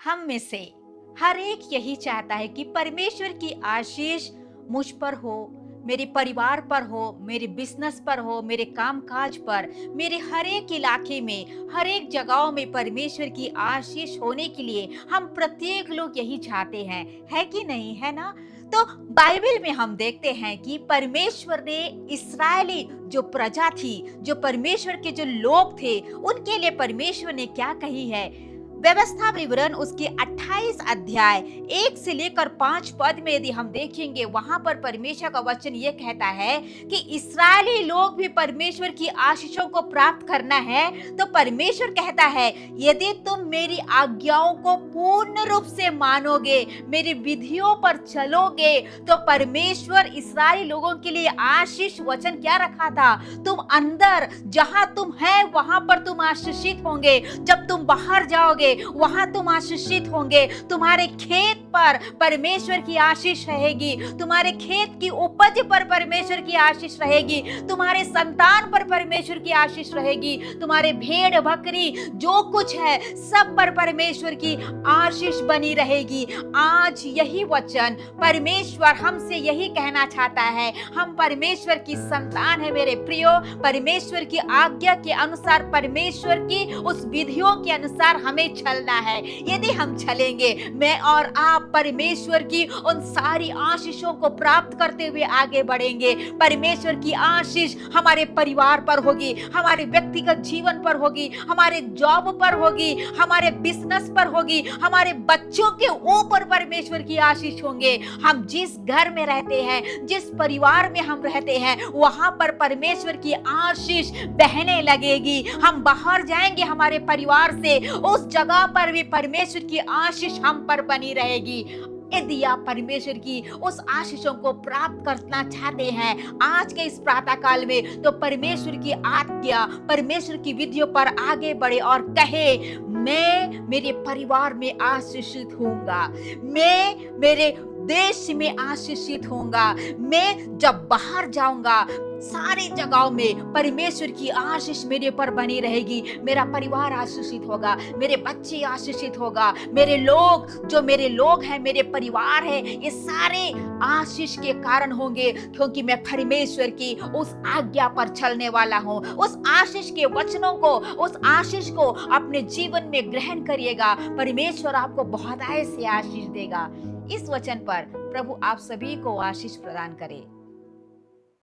हम में से हर एक यही चाहता है कि परमेश्वर की आशीष मुझ पर हो, मेरे परिवार पर हो, मेरे बिजनेस पर हो, मेरे कामकाज पर, मेरे हर एक इलाके में, हर एक जगहों में परमेश्वर की आशीष होने के लिए हम प्रत्येक लोग यही चाहते हैं, है कि नहीं, है ना? तो बाइबल में हम देखते हैं कि परमेश्वर ने इस्राएली जो प्रजा थी, जो परमेश्वर के जो लोग थे, उनके लिए परमेश्वर ने क्या कही है। व्यवस्था विवरण उसके 28 अध्याय 1 से लेकर 5 पद में यदि हम देखेंगे, वहां पर परमेश्वर का वचन ये कहता है कि इस्राएली लोग भी परमेश्वर की आशीषों को प्राप्त करना है तो परमेश्वर कहता है, यदि तुम मेरी आज्ञाओं को पूर्ण रूप से मानोगे, मेरी विधियों पर चलोगे, तो परमेश्वर इस्राएली लोगों के लिए आशीष वचन क्या रखा था, तुम अंदर जहां तुम है वहां पर तुम आशीषित होंगे, जब तुम बाहर जाओगे वहां तुम आशीषित होंगे, तुम्हारे खेत पर परमेश्वर की आशीष रहेगी, तुम्हारे खेत की उपज पर परमेश्वर की आशीष रहेगी, तुम्हारे संतान पर परमेश्वर की आशीष रहेगी, तुम्हारे भेड़ बकरी जो कुछ है सब पर परमेश्वर की आशीष बनी रहेगी। आज यही वचन परमेश्वर हमसे यही कहना चाहता है। हम परमेश्वर की संतान है मेरे प्रियो, परमेश्वर की आज्ञा के अनुसार, परमेश्वर की उस विधियों के अनुसार हमें चलना है। यदि हम चलेंगे, मैं और आप परमेश्वर की उन सारी आशीषों को प्राप्त करते हुए आगे बढ़ेंगे। परमेश्वर की आशीष हमारे परिवार पर होगी, हमारे व्यक्तिगत जीवन पर होगी, हमारे जॉब पर होगी, हमारे बिजनेस पर होगी, हमारे बच्चों के ऊपर परमेश्वर की आशीष होंगे। हम जिस घर में रहते हैं, जिस परिवार में हम रहते हैं, वहां पर परमेश्वर की आशीष बहने लगेगी। हम बाहर जाएंगे हमारे परिवार से, उस जगह पर भी परमेश्वर की आशीष हम पर बनी रहेगी। यदि आप परमेश्वर की उस आशीषों को प्राप्त करना चाहते हैं आज के इस प्रातः काल में, तो परमेश्वर की आज्ञा, परमेश्वर की विधियों पर आगे बढ़े और कहे, मैं मेरे परिवार में आशीषित होऊंगा, मैं मेरे देश में आशीषित होऊंगा, मैं जब बाहर जाऊंगा सारी जगहों में परमेश्वर की आशीष मेरे पर बनी रहेगी, मेरा परिवार आशीषित होगा, मेरे बच्चे आशीषित होगा, मेरे लोग जो मेरे लोग हैं, मेरे परिवार है, ये सारे आशीष के कारण होंगे, क्योंकि मैं परमेश्वर की उस आज्ञा पर चलने वाला हूं। उस आशीष के वचनों को, उस आशीष को अपने जीवन में ग्रहण करिएगा, परमेश्वर आपको बहुतायत से आशीष देगा। इस वचन पर प्रभु आप सभी को आशीष प्रदान करे।